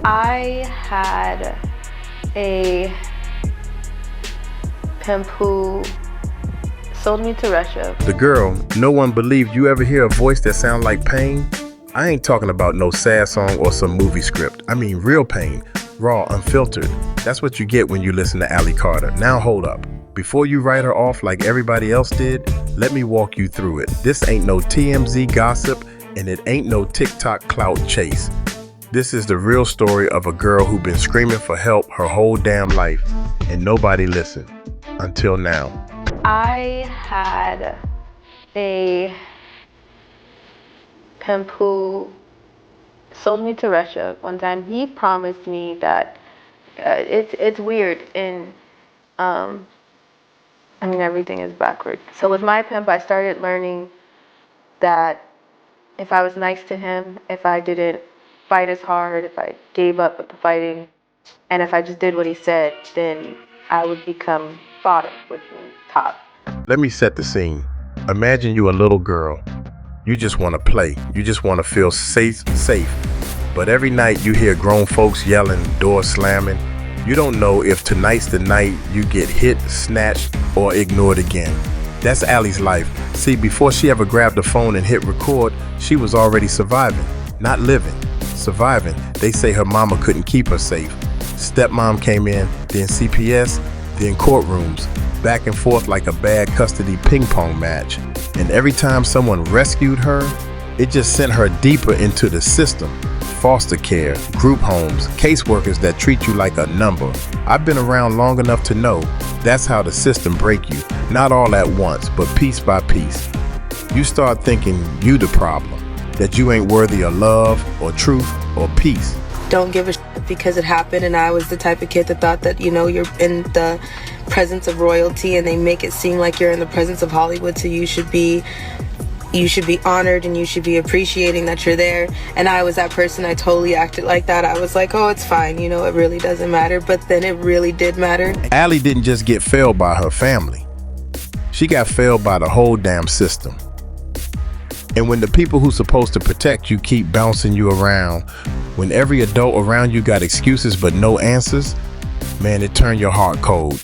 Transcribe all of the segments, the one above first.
I had a pimp who sold me to Russia. The girl no one believed. You ever hear a voice that sounds like pain? I ain't talking about no sad song or some movie script. I mean real pain, raw, unfiltered. That's what you get when you listen to Allie Carter. Now hold up. Before you write her off like everybody else did, let me walk you through it. This ain't no TMZ gossip, and it ain't no TikTok clout chase. This is the real story of a girl who been screaming for help her whole damn life, and nobody listened. Until now. I had a pimp who sold me to Russia one time. He promised me that it's weird, and I mean, everything is backward. So with my pimp, I started learning that if I was nice to him, if I didn't fight as hard, if I gave up with the fighting, and if I just did what he said, then I would become bottom, which means top. Let me set the scene. Imagine you a little girl. You just want to play. You just want to feel safe. But every night you hear grown folks yelling, doors slamming. You don't know if tonight's the night you get hit, snatched, or ignored again. That's Allie's life. See, before she ever grabbed the phone and hit record, she was already surviving. Not living, surviving. They say her mama couldn't keep her safe. Stepmom came in, then CPS, then courtrooms. Back and forth like a bad custody ping pong match. And every time someone rescued her, it just sent her deeper into the system. Foster care, group homes, caseworkers that treat you like a number. I've been around long enough to know that's how the system break you. Not all at once, but piece by piece. You start thinking you the problem, that you ain't worthy of love or truth or peace. Don't give a shit because it happened, and I was the type of kid that thought that, you know, you're in the presence of royalty and they make it seem like you're in the presence of Hollywood, so you should be honored and you should be appreciating that you're there. And I was that person. I totally acted like that. I was like, oh, it's fine, you know, it really doesn't matter. But then it really did matter. Allie didn't just get failed by her family. She got failed by the whole damn system. And when the people who's supposed to protect you keep bouncing you around, when every adult around you got excuses but no answers, man, it turned your heart cold.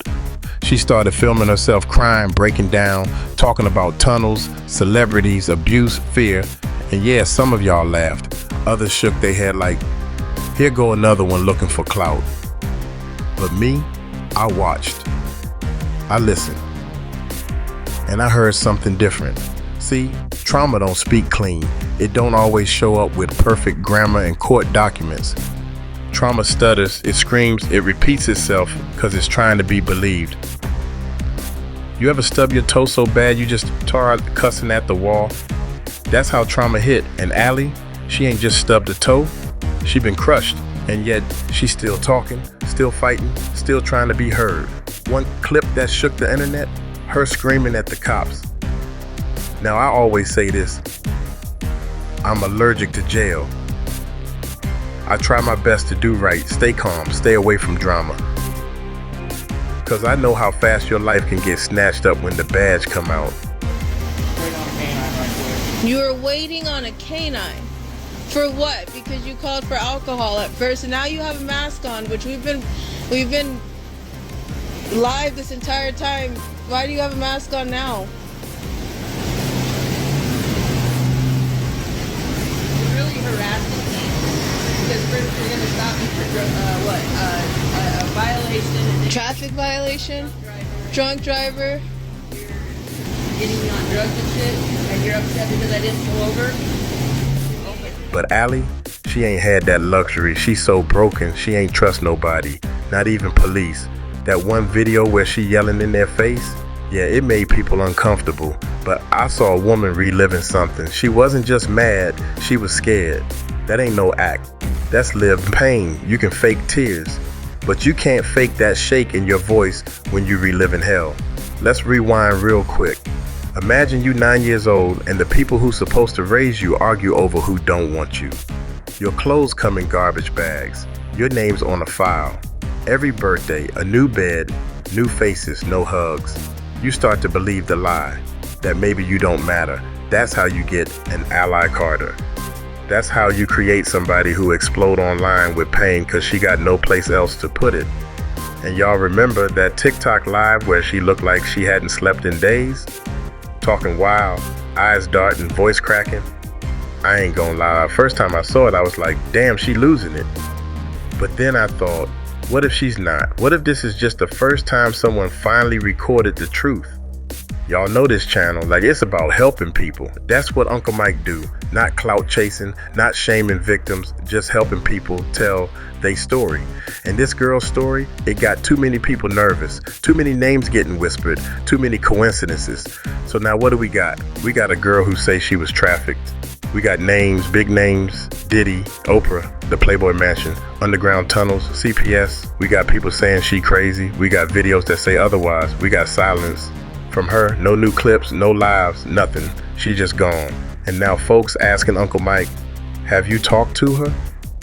She started filming herself crying, breaking down, talking about tunnels, celebrities, abuse, fear. And yeah, some of y'all laughed. Others shook their head like, here go another one looking for clout. But me, I watched. I listened. And I heard something different. See, trauma don't speak clean. It don't always show up with perfect grammar and court documents. Trauma stutters, it screams, it repeats itself because it's trying to be believed. You ever stub your toe so bad you just tore out cussing at the wall? That's how trauma hit. And Allie, she ain't just stubbed a toe, she been crushed. And yet she's still talking, still fighting, still trying to be heard. One clip that shook the internet, her screaming at the cops. Now I always say this, I'm allergic to jail. I try my best to do right, stay calm, stay away from drama. Cause I know how fast your life can get snatched up when the badge come out. You were waiting on a canine. For what? Because you called for alcohol at first, and now you have a mask on, which we've been live this entire time. Why do you have a mask on now? You're really harassing me because first you're gonna stop me for a violation and then Traffic violation? Drunk driver? you're getting me on drugs and shit, and you're upset because I didn't pull over. But Allie, she ain't had that luxury. She's so broken, she ain't trust nobody, not even police. That one video where she yelling in their face, yeah, it made people uncomfortable. But I saw a woman reliving something. She wasn't just mad, she was scared. That ain't no act. That's lived pain. You can fake tears, but you can't fake that shake in your voice when you reliving hell. Let's rewind real quick. Imagine you 9 years old and the people who's supposed to raise you argue over who don't want you. Your clothes come in garbage bags. Your name's on a file. Every birthday, a new bed, new faces, no hugs. You start to believe the lie that maybe you don't matter. That's how you get an Allie Carter. That's how you create somebody who explode online with pain because she got no place else to put it. And y'all remember that TikTok live where she looked like she hadn't slept in days? Talking wild, eyes darting, voice cracking. I ain't gonna lie, first time I saw it, I was like, damn, she losing it. But then I thought, what if she's not? What if this is just the first time someone finally recorded the truth? Y'all know this channel, like it's about helping people. That's what Uncle Mike do. Not clout chasing, not shaming victims, just helping people tell their story. And this girl's story, it got too many people nervous, too many names getting whispered, too many coincidences. So now what do we got? We got a girl who says she was trafficked. We got names, big names, Diddy, Oprah, the Playboy Mansion, underground tunnels, CPS. We got people saying she crazy. We got videos that say otherwise. We got silence from her, no new clips, no lives, nothing. She just gone. And now folks asking Uncle Mike, have you talked to her?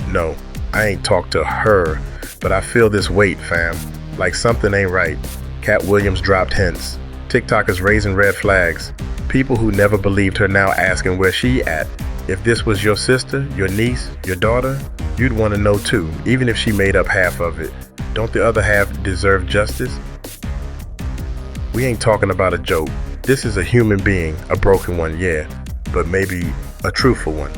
No, I ain't talked to her, but I feel this weight, fam. Like something ain't right. Cat Williams dropped hints. TikTokers raising red flags. People who never believed her now asking where she at. If this was your sister, your niece, your daughter, you'd want to know too, even if she made up half of it. Don't the other half deserve justice? We ain't talking about a joke. This is a human being, a broken one, yeah, but maybe a truthful one.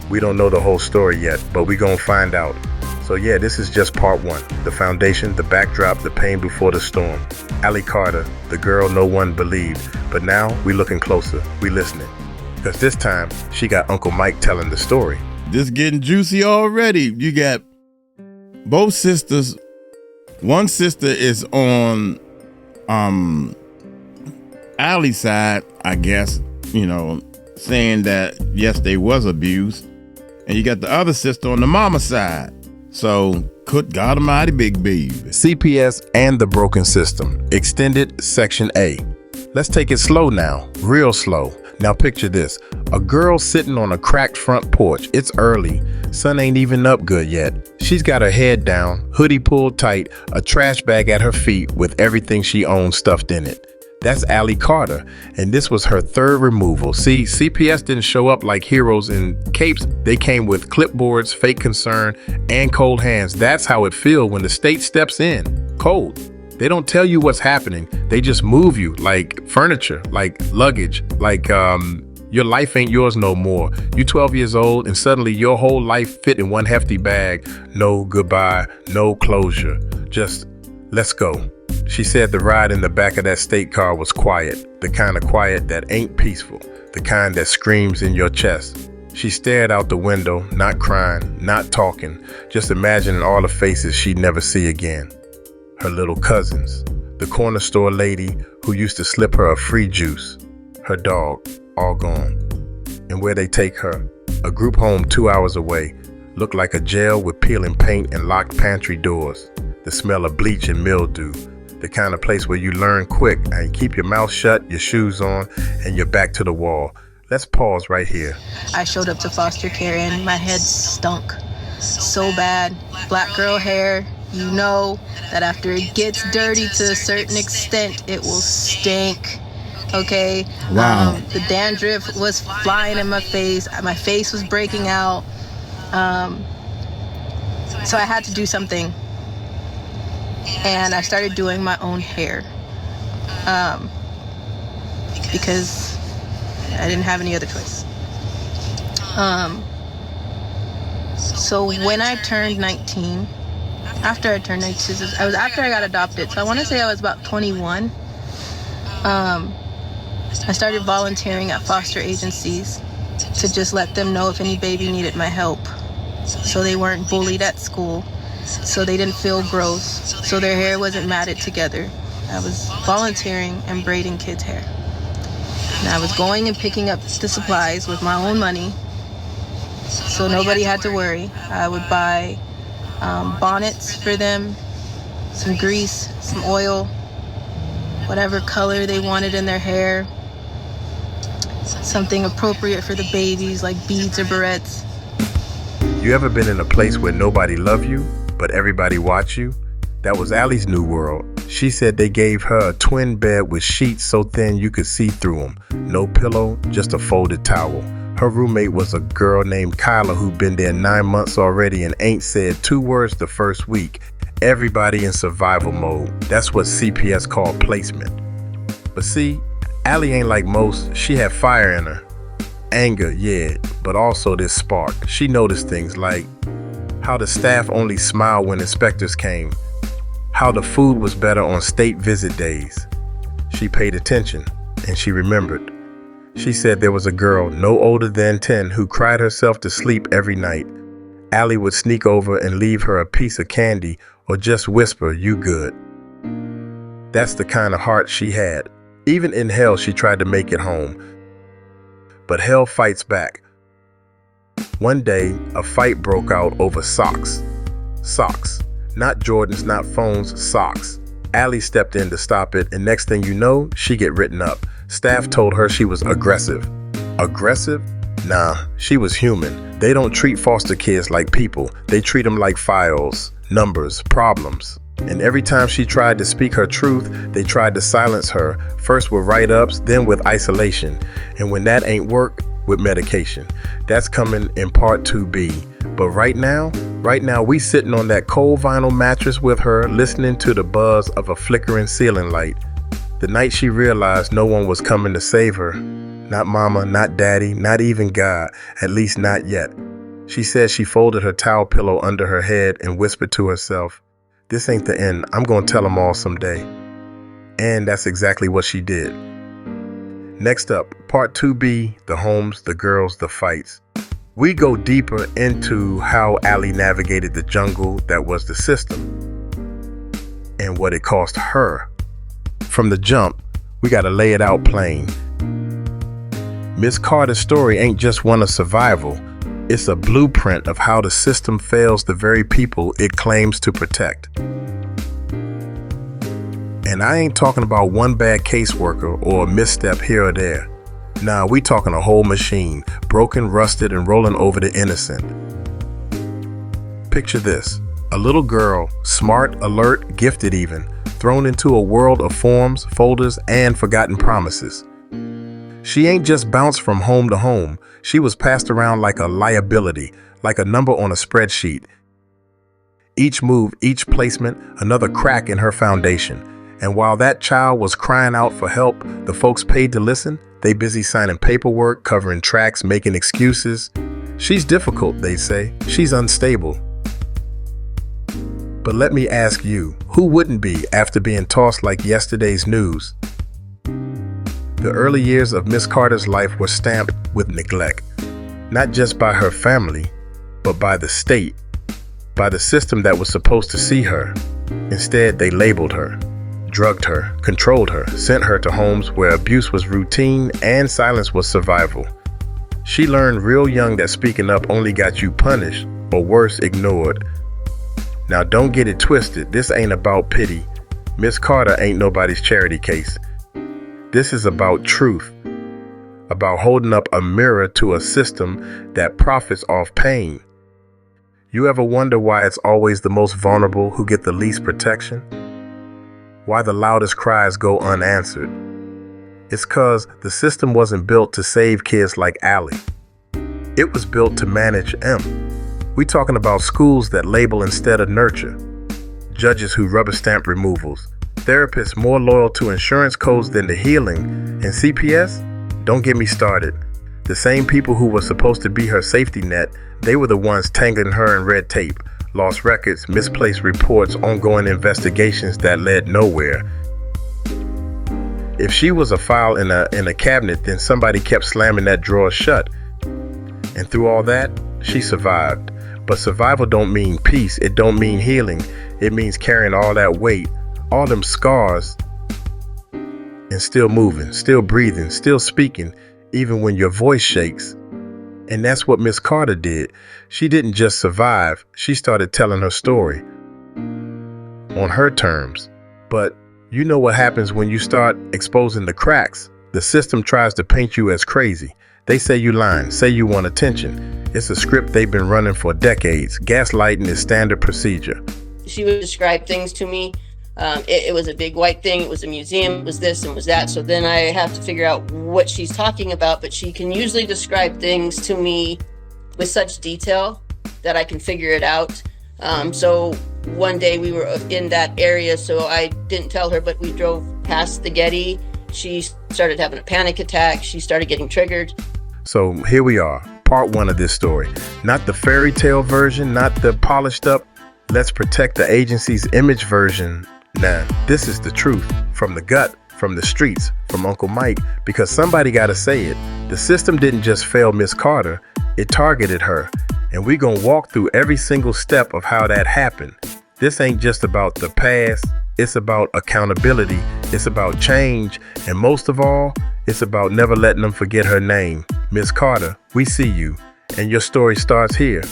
We don't know the whole story yet, but we gonna find out. So yeah, this is just part one. The foundation, the backdrop, the pain before the storm. Allie Carter, the girl no one believed. But now we looking closer, we listening. Because this time, she got Uncle Mike telling the story. This getting juicy already. You got both sisters. One sister is on Allie's side, I guess, saying that yes, they was abused. And you got the other sister on the mama side. So, good God Almighty, big baby. CPS and the broken system. Extended Section A. Let's take it slow now, real slow. Now picture this, a girl sitting on a cracked front porch. It's early, sun ain't even up good yet. She's got her head down, hoodie pulled tight, a trash bag at her feet with everything she owns stuffed in it. That's Allie Carter, and this was her third removal. See, CPS didn't show up like heroes in capes. They came with clipboards, fake concern, and cold hands. That's how it feels when the state steps in, cold. They don't tell you what's happening. They just move you like furniture, like luggage, like your life ain't yours no more. You 12 years old and suddenly your whole life fit in one hefty bag. No goodbye, no closure. Just let's go. She said the ride in the back of that state car was quiet, the kind of quiet that ain't peaceful, the kind that screams in your chest. She stared out the window, not crying, not talking, just imagining all the faces she'd never see again. Her little cousins, the corner store lady who used to slip her a free juice, her dog, all gone. And where they take her, a group home 2 hours away, looked like a jail with peeling paint and locked pantry doors, the smell of bleach and mildew, the kind of place where you learn quick and keep your mouth shut, your shoes on, and your back to the wall. Let's pause right here. I showed up to foster care and my head stunk so bad. Black girl hair, you know that after it gets dirty to a certain extent, it will stink. Okay? Wow. The dandruff was flying in my face. My face was breaking out. So I had to do something. And I started doing my own hair. Because I didn't have any other choice. So when I turned 19, after I turned 19, I was after I got adopted. So I want to say I was about 21. I started volunteering at foster agencies to just let them know if any baby needed my help. So they weren't bullied at school. So they didn't feel gross. So their hair wasn't matted together. I was volunteering and braiding kids' hair. And I was going and picking up the supplies with my own money. So nobody had to worry. I would buy bonnets for them, some grease, some oil, whatever color they wanted in their hair, something appropriate for the babies like beads or barrettes. You ever been in a place where nobody loved you, but everybody watched you? That was Allie's new world. She said they gave her a twin bed with sheets so thin you could see through them. No pillow, just a folded towel. Her roommate was a girl named Kyla who'd been there 9 months already and ain't said 2 words the first week. Everybody in survival mode. That's what CPS called placement. But see, Allie ain't like most. She had fire in her. Anger, yeah, but also this spark. She noticed things like how the staff only smiled when inspectors came, how the food was better on state visit days. She paid attention, and she remembered. She said there was a girl no older than 10 who cried herself to sleep every night. Allie would sneak over and leave her a piece of candy or just whisper, "You good." That's the kind of heart she had. Even in hell, she tried to make it home. But hell fights back. One day, a fight broke out over socks. Socks. Not Jordans, not phones, socks. Allie stepped in to stop it, and next thing you know, she get written up. Staff told her she was aggressive. Aggressive? Nah, she was human. They don't treat foster kids like people. They treat them like files, numbers, problems. And every time she tried to speak her truth, they tried to silence her, first with write-ups, then with isolation. And when that ain't work, with medication. That's coming in part 2B. But right now we sitting on that cold vinyl mattress with her, listening to the buzz of a flickering ceiling light. The night she realized no one was coming to save her. Not mama, not daddy, not even God, at least not yet. She said she folded her towel pillow under her head and whispered to herself, "This ain't the end. I'm gonna tell them all someday." And that's exactly what she did. Next up, part 2B, the homes, the girls, the fights. We go deeper into how Allie navigated the jungle that was the system and what it cost her. From the jump, we gotta lay it out plain. Miss Carter's story ain't just one of survival. It's a blueprint of how the system fails the very people it claims to protect. And I ain't talking about one bad caseworker or a misstep here or there. Nah, we talking a whole machine, broken, rusted, and rolling over the innocent. Picture this, a little girl, smart, alert, gifted even, thrown into a world of forms, folders, and forgotten promises. She ain't just bounced from home to home. She was passed around like a liability, like a number on a spreadsheet. Each move, each placement, another crack in her foundation. And while that child was crying out for help, the folks paid to listen. They busy signing paperwork, covering tracks, making excuses. She's difficult, they say. She's unstable. But let me ask you, who wouldn't be after being tossed like yesterday's news? The early years of Miss Carter's life were stamped with neglect, not just by her family, but by the state, by the system that was supposed to see her. Instead, they labeled her, drugged her, controlled her, sent her to homes where abuse was routine and silence was survival. She learned real young that speaking up only got you punished, or worse, ignored. Now don't get it twisted, this ain't about pity. Miss Carter ain't nobody's charity case. This is about truth, about holding up a mirror to a system that profits off pain. You ever wonder why it's always the most vulnerable who get the least protection? Why the loudest cries go unanswered? It's 'cause the system wasn't built to save kids like Allie. It was built to manage them. We talking about schools that label instead of nurture, judges who rubber stamp removals, therapists more loyal to insurance codes than to healing, and CPS? Don't get me started. The same people who were supposed to be her safety net, they were the ones tangling her in red tape, lost records, misplaced reports, ongoing investigations that led nowhere. If she was a file in a cabinet, then somebody kept slamming that drawer shut. And through all that, she survived. But survival don't mean peace, it don't mean healing. It means carrying all that weight, all them scars, and still moving, still breathing, still speaking, even when your voice shakes. And that's what Miss Carter did. She didn't just survive, she started telling her story on her terms. But you know what happens when you start exposing the cracks? The system tries to paint you as crazy. They say you lying, say you want attention. It's a script they've been running for decades. Gaslighting is standard procedure. She would describe things to me It was a big white thing. It was a museum. It was this and was that. So then I have to figure out what she's talking about. But she can usually describe things to me with such detail that I can figure it out. So one day we were in that area, so I didn't tell her, but we drove past the Getty. She started having a panic attack. She started getting triggered. So here we are, part one of this story. Not the fairy tale version, not the polished up, let's protect the agency's image version. Now, this is the truth, from the gut, from the streets, from Uncle Mike, because somebody gotta say it. The system didn't just fail Miss Carter, it targeted her. And we gonna walk through every single step of how that happened. This ain't just about the past, it's about accountability, it's about change, and most of all, it's about never letting them forget her name. Miss Carter, we see you, and your story starts here.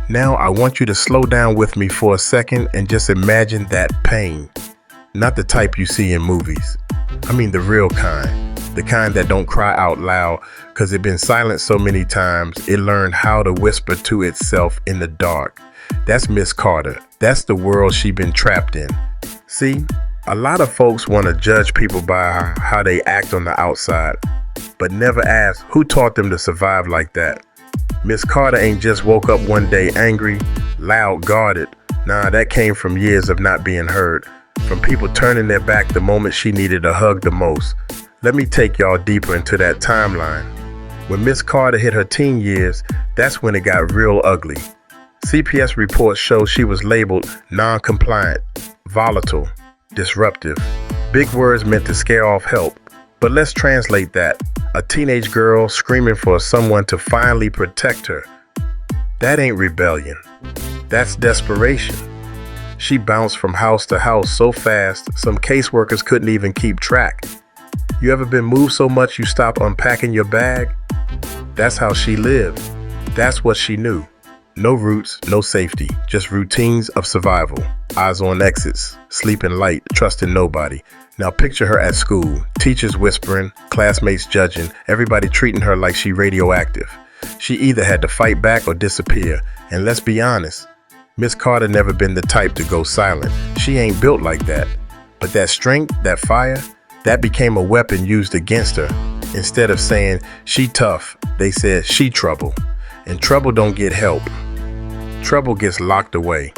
Now I want you to slow down with me for a second and just imagine that pain. Not the type you see in movies. I mean the real kind. The kind that don't cry out loud because it been silent so many times it learned how to whisper to itself in the dark. That's Miss Carter. That's the world she been trapped in. See, a lot of folks want to judge people by how they act on the outside, but never ask who taught them to survive like that. Miss Carter ain't just woke up one day angry, loud, guarded. Nah, that came from years of not being heard, from people turning their back the moment she needed a hug the most. Let me take y'all deeper into that timeline. When Miss Carter hit her teen years, that's when it got real ugly. CPS reports show she was labeled non-compliant, volatile, disruptive. Big words meant to scare off help. But let's translate that. A teenage girl screaming for someone to finally protect her. That ain't rebellion. That's desperation. She bounced from house to house so fast, some caseworkers couldn't even keep track. You ever been moved so much you stop unpacking your bag? That's how she lived. That's what she knew. No roots, no safety, just routines of survival. Eyes on exits, sleeping light, trusting nobody. Now picture her at school, teachers whispering, classmates judging, everybody treating her like she radioactive. She either had to fight back or disappear. And let's be honest, Miss Carter never been the type to go silent. She ain't built like that. But that strength, that fire, that became a weapon used against her. Instead of saying, she tough, they said, she trouble. And trouble don't get help. Trouble gets locked away.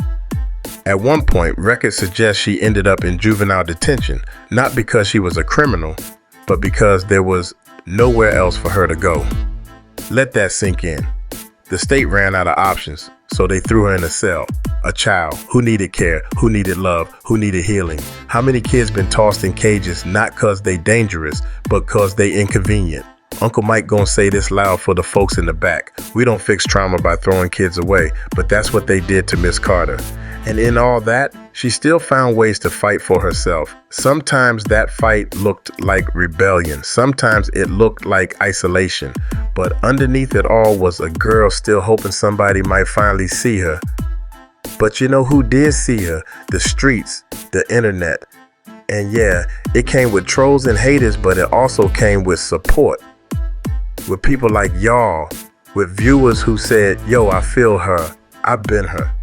At one point, records suggest she ended up in juvenile detention, not because she was a criminal, but because there was nowhere else for her to go. Let that sink in. The state ran out of options, so they threw her in a cell. A child who needed care, who needed love, who needed healing. How many kids been tossed in cages not cause they dangerous, but cause they inconvenient? Uncle Mike gonna say this loud for the folks in the back. We don't fix trauma by throwing kids away, but that's what they did to Miss Carter. And in all that, she still found ways to fight for herself. Sometimes that fight looked like rebellion. Sometimes it looked like isolation. But underneath it all was a girl still hoping somebody might finally see her. But you know who did see her? The streets, the internet. And yeah, it came with trolls and haters, but it also came with support. With people like y'all, with viewers who said, yo, I feel her, I've been her.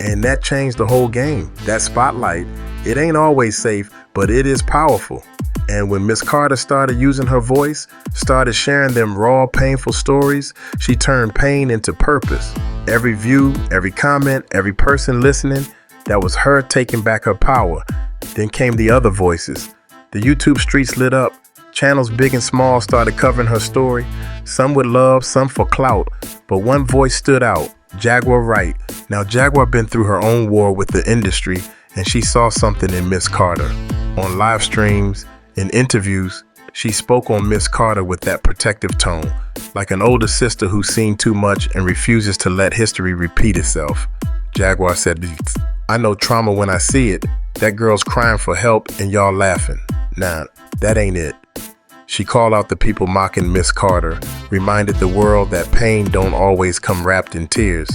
And that changed the whole game. That spotlight, it ain't always safe, but it is powerful. And when Miss Carter started using her voice, started sharing them raw, painful stories, she turned pain into purpose. Every view, every comment, every person listening, that was her taking back her power. Then came the other voices. The YouTube streets lit up. Channels big and small started covering her story. Some with love, some for clout. But one voice stood out. Jaguar Wright. Now Jaguar been through her own war with the industry, and she saw something in Miss Carter. On live streams, in interviews, she spoke on Miss Carter with that protective tone, like an older sister who's seen too much and refuses to let history repeat itself. Jaguar said, I know trauma when I see it. That girl's crying for help and y'all laughing. Nah, that ain't it. She called out the people mocking Miss Carter, reminded the world that pain don't always come wrapped in tears.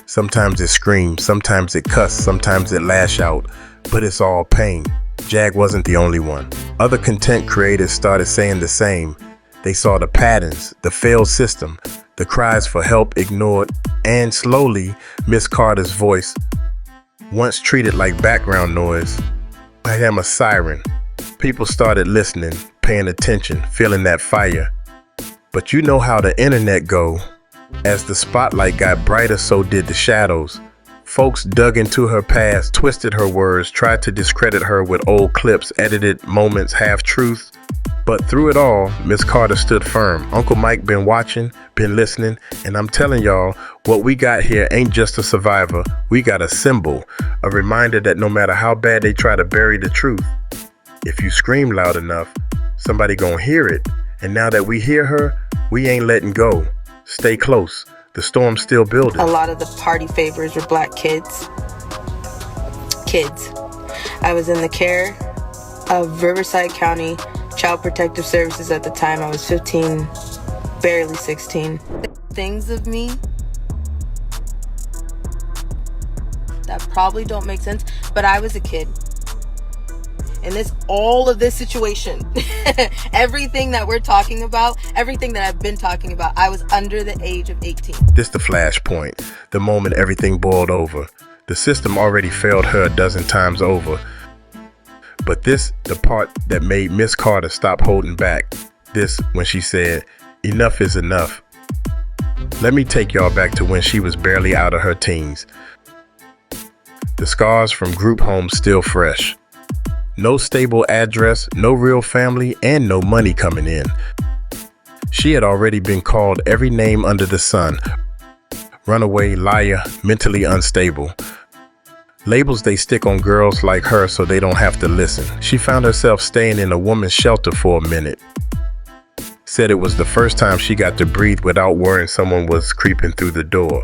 Sometimes it screams, sometimes it cuss, sometimes it lash out, but it's all pain. Jag wasn't the only one. Other content creators started saying the same. They saw the patterns, the failed system, The cries for help ignored, and slowly, Miss Carter's voice, once treated like background noise, became a siren. People started listening, paying attention, feeling that fire. But you know how the internet go. As the spotlight got brighter, so did the shadows. Folks dug into her past, twisted her words, tried to discredit her with old clips, edited moments, half-truths. But through it all, Miss Carter stood firm. Uncle Mike been watching, been listening, and I'm telling y'all, what we got here ain't just a survivor. We got a symbol, a reminder that no matter how bad they try to bury the truth, if you scream loud enough, somebody gonna hear it. And now that we hear her, we ain't letting go. Stay close. The storm's still building. A lot of the party favors were black kids. I was in the care of Riverside County Child Protective Services at the time. I was 15, barely 16. Things of me that probably don't make sense, but I was a kid. And all of this situation, everything that we're talking about, everything that I've been talking about, I was under the age of 18. This the flashpoint, the moment everything boiled over. The system already failed her a dozen times over. But this, the part that made Miss Carter stop holding back. This, when she said, enough is enough. Let me take y'all back to when she was barely out of her teens. The scars from group homes still fresh. No stable address, no real family, and no money coming in. She had already been called every name under the sun. Runaway, liar, mentally unstable. Labels they stick on girls like her so they don't have to listen. She found herself staying in a woman's shelter for a minute. Said it was the first time she got to breathe without worrying someone was creeping through the door.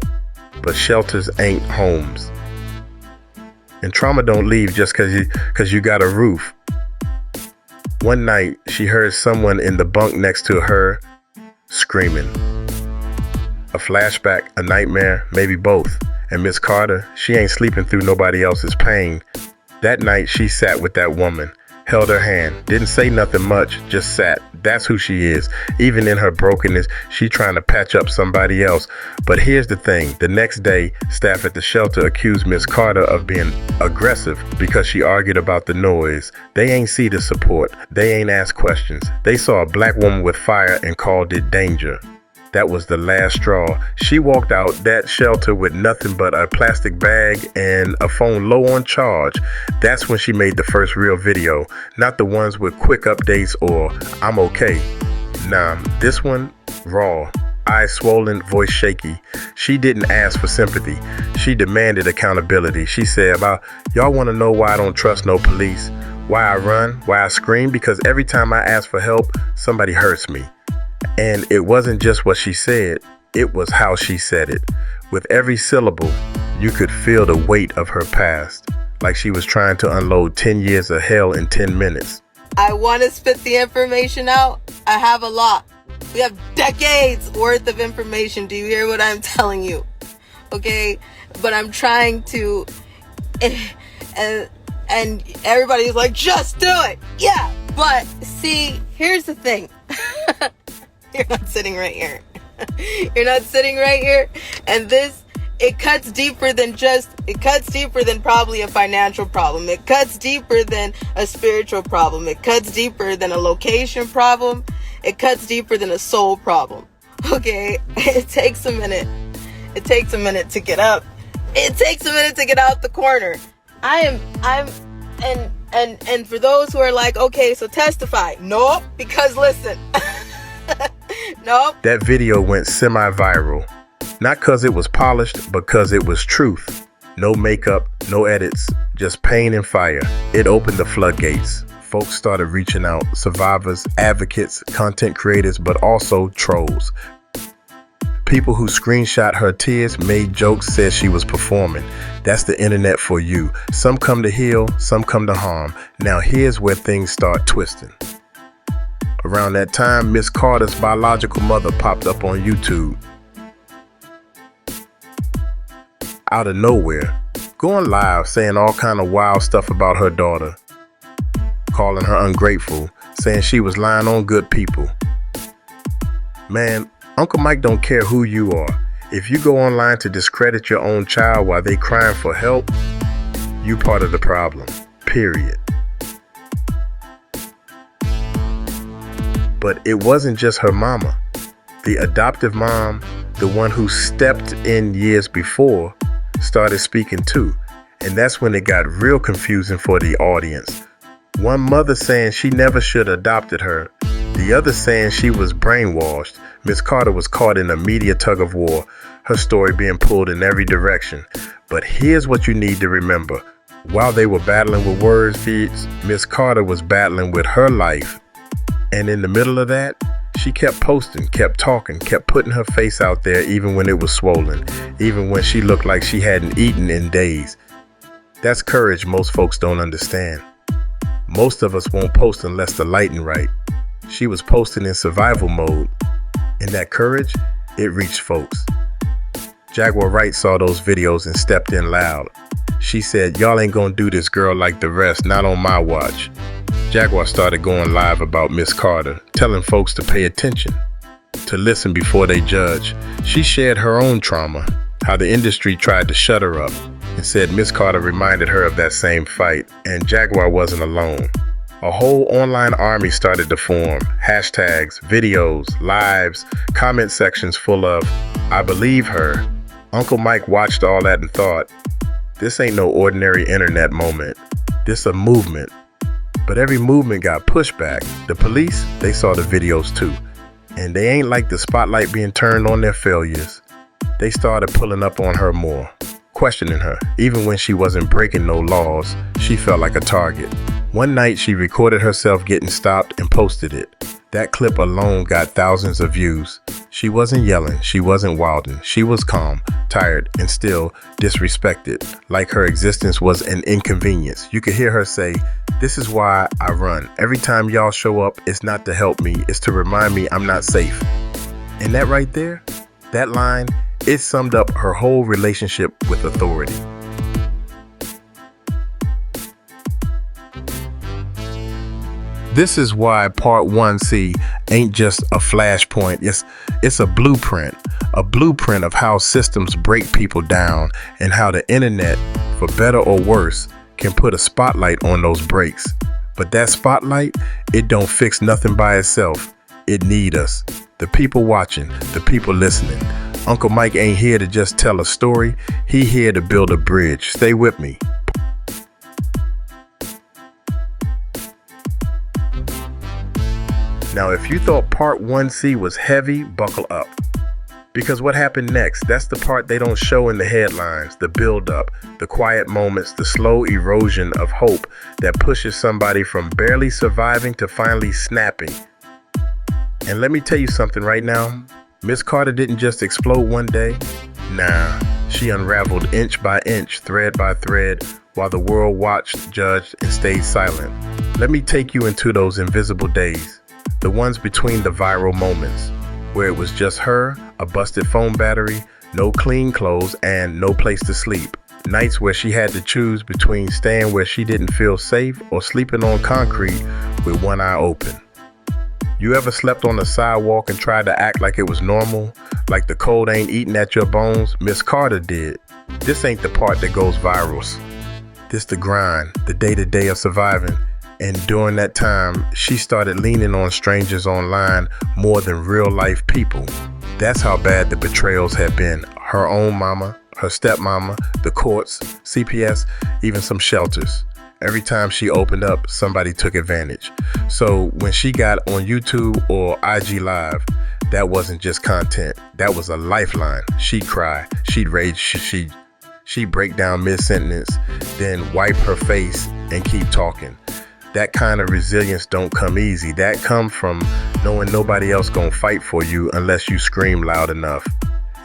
But shelters ain't homes. And trauma don't leave just cause you got a roof. One night, she heard someone in the bunk next to her screaming. A flashback, a nightmare, maybe both. And Miss Carter, she ain't sleeping through nobody else's pain. That night, she sat with that woman, held her hand, didn't say nothing much, just sat. That's who she is. Even in her brokenness, she trying to patch up somebody else. But here's the thing. The next day, staff at the shelter accused Miss Carter of being aggressive because she argued about the noise. They ain't see the support. They ain't asked questions. They saw a black woman with fire and called it danger. That was the last straw. She walked out that shelter with nothing but a plastic bag and a phone low on charge. That's when she made the first real video, not the ones with quick updates or I'm okay. Nah, this one, raw, eyes swollen, voice shaky. She didn't ask for sympathy. She demanded accountability. She said, y'all want to know why I don't trust no police? Why I run? Why I scream? Because every time I ask for help, somebody hurts me. And it wasn't just what she said, it was how she said it. With every syllable, you could feel the weight of her past, like she was trying to unload 10 years of hell in 10 minutes. I want to spit the information out. I have a lot. We have decades worth of information. Do you hear what I'm telling you? Okay? But I'm trying to, and everybody's like, just do it. Yeah. But see, here's the thing. You're not sitting right here. You're not sitting right here. And it cuts deeper than probably a financial problem. It cuts deeper than a spiritual problem. It cuts deeper than a location problem. It cuts deeper than a soul problem. Okay? It takes a minute. It takes a minute to get up. It takes a minute to get out the corner. And for those who are like, okay, so testify. Nope, because listen. Nope. That video went semi-viral. Not because it was polished, but because it was truth. No makeup, no edits, just pain and fire. It opened the floodgates. Folks started reaching out. Survivors, advocates, content creators, but also trolls. People who screenshot her tears, made jokes, said she was performing. That's the internet for you. Some come to heal, some come to harm. Now here's where things start twisting. Around that time, Miss Carter's biological mother popped up on YouTube. Out of nowhere, going live, saying all kind of wild stuff about her daughter. Calling her ungrateful, saying she was lying on good people. Man, Uncle Mike don't care who you are. If you go online to discredit your own child while they crying for help, you part of the problem, period. But it wasn't just her mama. The adoptive mom, the one who stepped in years before, started speaking too. And that's when it got real confusing for the audience. One mother saying she never should have adopted her. The other saying she was brainwashed. Miss Carter was caught in a media tug-of-war, her story being pulled in every direction. But here's what you need to remember. While they were battling with word feeds, Miss Carter was battling with her life. And in the middle of that, she kept posting, kept talking, kept putting her face out there even when it was swollen, even when she looked like she hadn't eaten in days. That's courage most folks don't understand. Most of us won't post unless the lighting right. She was posting in survival mode, and that courage, it reached folks. Jaguar Wright saw those videos and stepped in loud. She said, "Y'all ain't gonna do this girl like the rest, not on my watch." Jaguar started going live about Miss Carter, telling folks to pay attention, to listen before they judge. She shared her own trauma, how the industry tried to shut her up, and said Miss Carter reminded her of that same fight, and Jaguar wasn't alone. A whole online army started to form. Hashtags, videos, lives, comment sections full of, "I believe her." Uncle Mike watched all that and thought, this ain't no ordinary internet moment. This a movement. But every movement got pushback. The police, they saw the videos too. And they ain't like the spotlight being turned on their failures. They started pulling up on her more, questioning her. Even when she wasn't breaking no laws, she felt like a target. One night she recorded herself getting stopped and posted it. That clip alone got thousands of views. She wasn't yelling, she wasn't wilding, she was calm, tired, and still disrespected, like her existence was an inconvenience. You could hear her say, "This is why I run. Every time y'all show up, it's not to help me, it's to remind me I'm not safe." And that right there, that line, it summed up her whole relationship with authority. This is why Part 1C ain't just a flashpoint, it's a blueprint of how systems break people down and how the internet, for better or worse, can put a spotlight on those breaks. But that spotlight, it don't fix nothing by itself. It need us, the people watching, the people listening. Uncle Mike ain't here to just tell a story, he here to build a bridge. Stay with me. Now, if you thought Part 1C was heavy, buckle up. Because what happened next, that's the part they don't show in the headlines, the build-up, the quiet moments, the slow erosion of hope that pushes somebody from barely surviving to finally snapping. And let me tell you something right now, Miss Carter didn't just explode one day. Nah, she unraveled inch by inch, thread by thread, while the world watched, judged, and stayed silent. Let me take you into those invisible days. The ones between the viral moments, where it was just her, a busted phone battery, no clean clothes, and no place to sleep. Nights where she had to choose between staying where she didn't feel safe or sleeping on concrete with one eye open. You ever slept on the sidewalk and tried to act like it was normal, like the cold ain't eating at your bones? Miss Carter did. This ain't the part that goes viral. This the grind, the day-to-day of surviving. And during that time, she started leaning on strangers online more than real life people. That's how bad the betrayals had been. Her own mama, her stepmama, the courts, CPS, even some shelters. Every time she opened up, somebody took advantage. So when she got on YouTube or IG Live, that wasn't just content. That was a lifeline. She'd cry, she'd rage, she'd break down mid-sentence, then wipe her face and keep talking. That kind of resilience don't come easy. That come from knowing nobody else gonna fight for you unless you scream loud enough.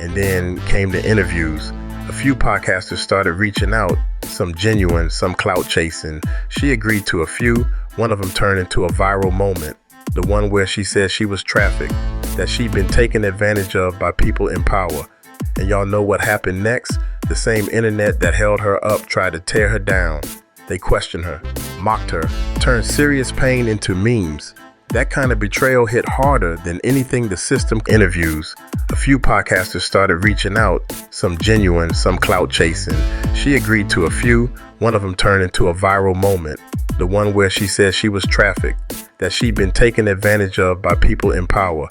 And then came the interviews. A few podcasters started reaching out, some genuine, some clout chasing. She agreed to a few. One of them turned into a viral moment. The one where she said she was trafficked, that she'd been taken advantage of by people in power. And y'all know what happened next? The same internet that held her up tried to tear her down. They questioned her, mocked her, turned serious pain into memes. That kind of betrayal hit harder than anything the system interviews. A few podcasters started reaching out, some genuine, some clout chasing. She agreed to a few. One of them turned into a viral moment. The one where she said she was trafficked, that she'd been taken advantage of by people in power.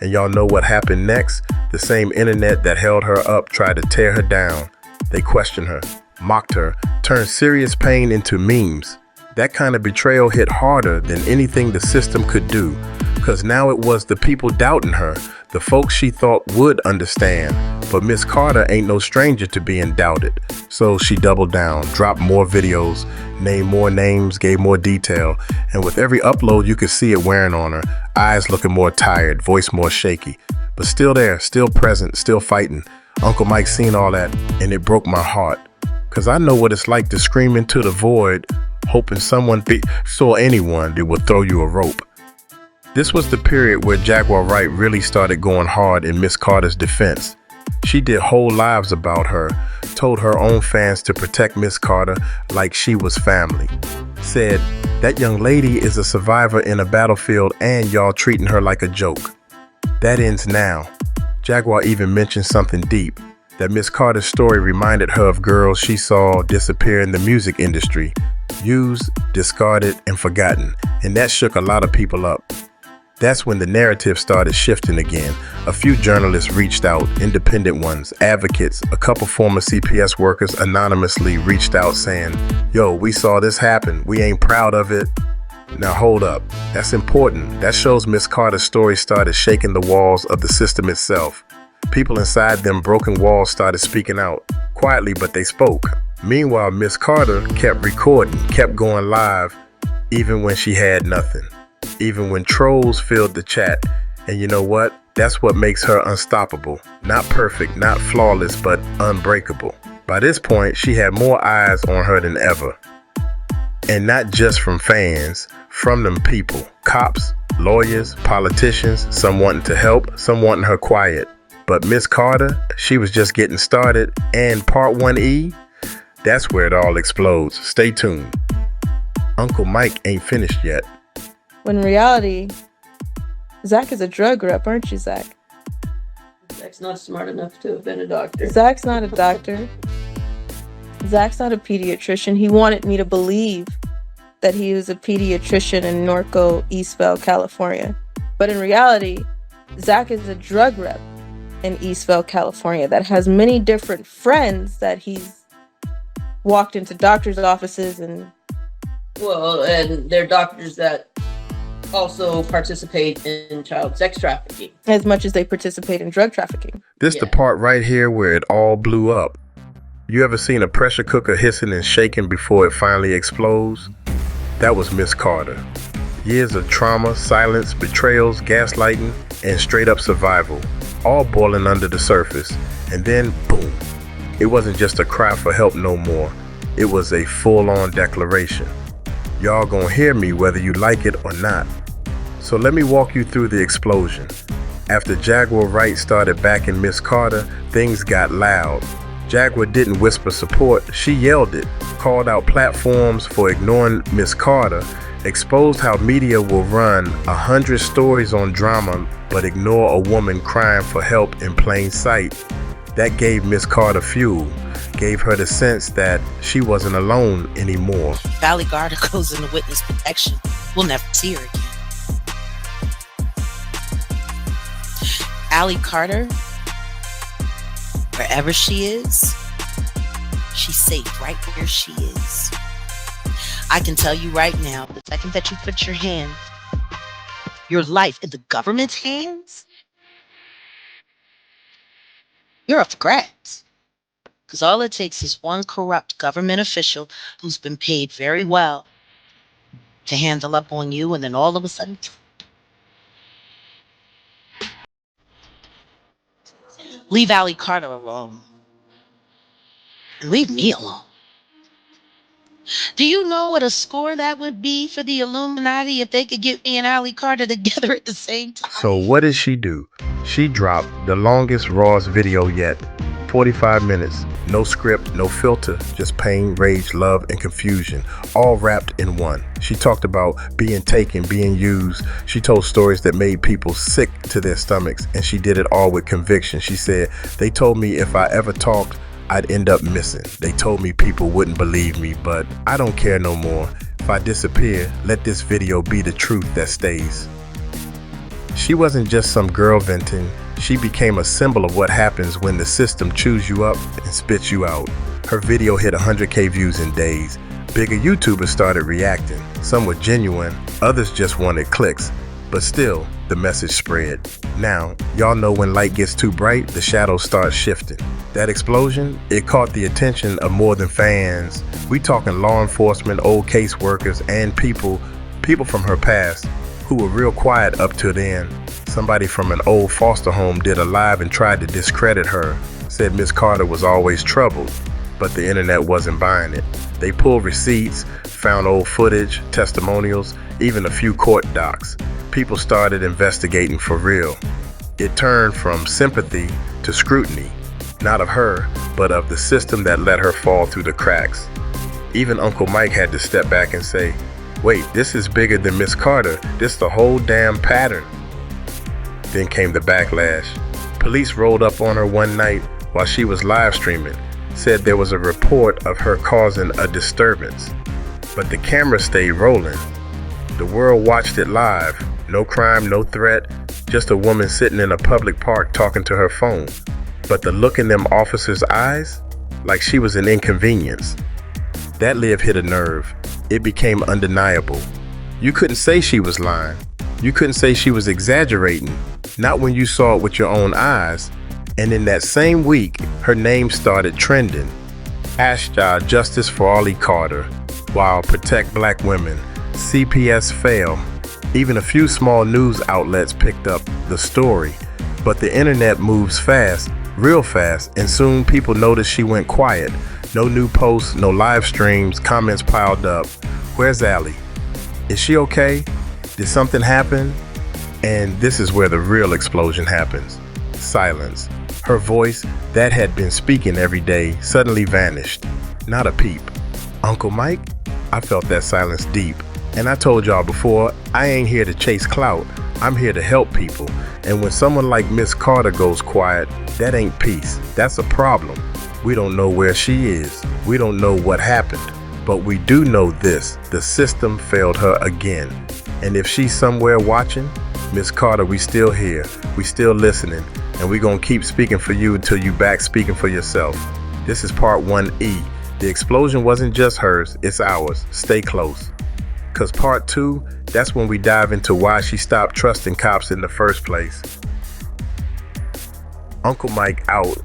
And y'all know what happened next? The same internet that held her up tried to tear her down. They questioned her, mocked her, turned serious pain into memes. That kind of betrayal hit harder than anything the system could do, because now it was the people doubting her, the folks she thought would understand. But Miss Carter ain't no stranger to being doubted. So she doubled down, dropped more videos, named more names, gave more detail, and with every upload you could see it wearing on her, eyes looking more tired, voice more shaky, but still there, still present, still fighting. Uncle Mike seen all that, and it broke my heart, because I know what it's like to scream into the void, hoping someone saw anyone that would throw you a rope. This was the period where Jaguar Wright really started going hard in Miss Carter's defense. She did whole lives about her, told her own fans to protect Miss Carter like she was family. Said, that young lady is a survivor in a battlefield and y'all treating her like a joke. That ends now. Jaguar even mentioned something deep, that Miss Carter's story reminded her of girls she saw disappear in the music industry, used, discarded, and forgotten, and that shook a lot of people up. That's when the narrative started shifting again. A few journalists reached out, independent ones, advocates, a couple former CPS workers anonymously reached out saying, yo, we saw this happen, we ain't proud of it. Now hold up, that's important. That shows Miss Carter's story started shaking the walls of the system itself. People inside them broken walls started speaking out, quietly but they spoke. Meanwhile, Miss Carter kept recording, kept going live, even when she had nothing. Even when trolls filled the chat. And you know what? That's what makes her unstoppable. Not perfect, not flawless, but unbreakable. By this point, she had more eyes on her than ever. And not just from fans, from them people. Cops, lawyers, politicians, some wanting to help, some wanting her quiet. But Miss Carter, she was just getting started. And part 1E, that's where it all explodes. Stay tuned. Uncle Mike ain't finished yet. When in reality, Zach is a drug rep, aren't you, Zach? Zach's not smart enough to have been a doctor. Zach's not a doctor. Zach's not a pediatrician. He wanted me to believe that he was a pediatrician in Norco, Eastvale, California. But in reality, Zach is a drug rep in Eastvale, California that has many different friends that he's walked into doctors' offices and... Well, and they're doctors that also participate in child sex trafficking. as much as they participate in drug trafficking. This the part right here where it all blew up. You ever seen a pressure cooker hissing and shaking before it finally explodes? That was Miss Carter. Years of trauma, silence, betrayals, gaslighting, and straight up survival, all boiling under the surface. And then, boom. It wasn't just a cry for help no more. It was a full-on declaration. Y'all gonna hear me whether you like it or not. So let me walk you through the explosion. After Jaguar Wright started backing Miss Carter, things got loud. Jaguar didn't whisper support, she yelled it, called out platforms for ignoring Miss Carter, exposed how media will run 100 stories on drama but ignore a woman crying for help in plain sight. That gave Miss Carter fuel, gave her the sense that she wasn't alone anymore. Valley Garter goes into witness protection. We'll never see her again. Allie Carter, wherever she is, she's safe right where she is. I can tell you right now, the second that you put your life in the government's hands, you're up for grabs. Because all it takes is one corrupt government official who's been paid very well to handle up on you, and then all of a sudden, leave Allie Carter alone. And leave me alone. Do you know what a score that would be for the Illuminati if they could get me and Allie Carter together at the same time? So what did she do? She dropped the longest, rawest video yet, 45 minutes, No script, no filter, just pain, rage, love, and confusion, all wrapped in one. She talked about being taken, being used. She told stories that made people sick to their stomachs, and she did it all with conviction. She said, "They told me if I ever talked, I'd end up missing. They told me people wouldn't believe me, but I don't care no more. If I disappear, let this video be the truth that stays." She wasn't just some girl venting. She became a symbol of what happens when the system chews you up and spits you out. Her video hit 100K views in days. Bigger YouTubers started reacting. Some were genuine, others just wanted clicks. But still, the message spread. Now, y'all know when light gets too bright, the shadows start shifting. That explosion, it caught the attention of more than fans. We talking law enforcement, old case workers, and people from her past who were real quiet up till then. Somebody from an old foster home did a live and tried to discredit her, said Miss Carter was always troubled, but the internet wasn't buying it. They pulled receipts, found old footage, testimonials, even a few court docs. People started investigating for real. It turned from sympathy to scrutiny, not of her, but of the system that let her fall through the cracks. Even Uncle Mike had to step back and say, "Wait, this is bigger than Miss Carter. This the whole damn pattern." Then came the backlash. Police rolled up on her one night while she was live streaming, said there was a report of her causing a disturbance. But the camera stayed rolling. The world watched it live. No crime, no threat, just a woman sitting in a public park talking to her phone. But the look in them officers' eyes, like she was an inconvenience. That live hit a nerve. It became undeniable. You couldn't say she was lying. You couldn't say she was exaggerating, not when you saw it with your own eyes. And in that same week, her name started trending. # Justice for Ollie Carter, while Protect Black Women, CPS fail. Even a few small news outlets picked up the story. But the internet moves fast, real fast, and soon people noticed she went quiet. No new posts, no live streams, comments piled up. Where's Allie? Is she okay? Did something happen? And this is where the real explosion happens. Silence. Her voice, that had been speaking every day, suddenly vanished. Not a peep. Uncle Mike? I felt that silence deep. And I told y'all before, I ain't here to chase clout. I'm here to help people. And when someone like Miss Carter goes quiet, that ain't peace. That's a problem. We don't know where she is. We don't know what happened. But we do know this, the system failed her again. And if she's somewhere watching, Miss Carter, we still here, we still listening, and we gonna keep speaking for you until you back speaking for yourself. This is part 1E. The explosion wasn't just hers, it's ours. Stay close. Cause part 2, that's when we dive into why she stopped trusting cops in the first place. Uncle Mike out.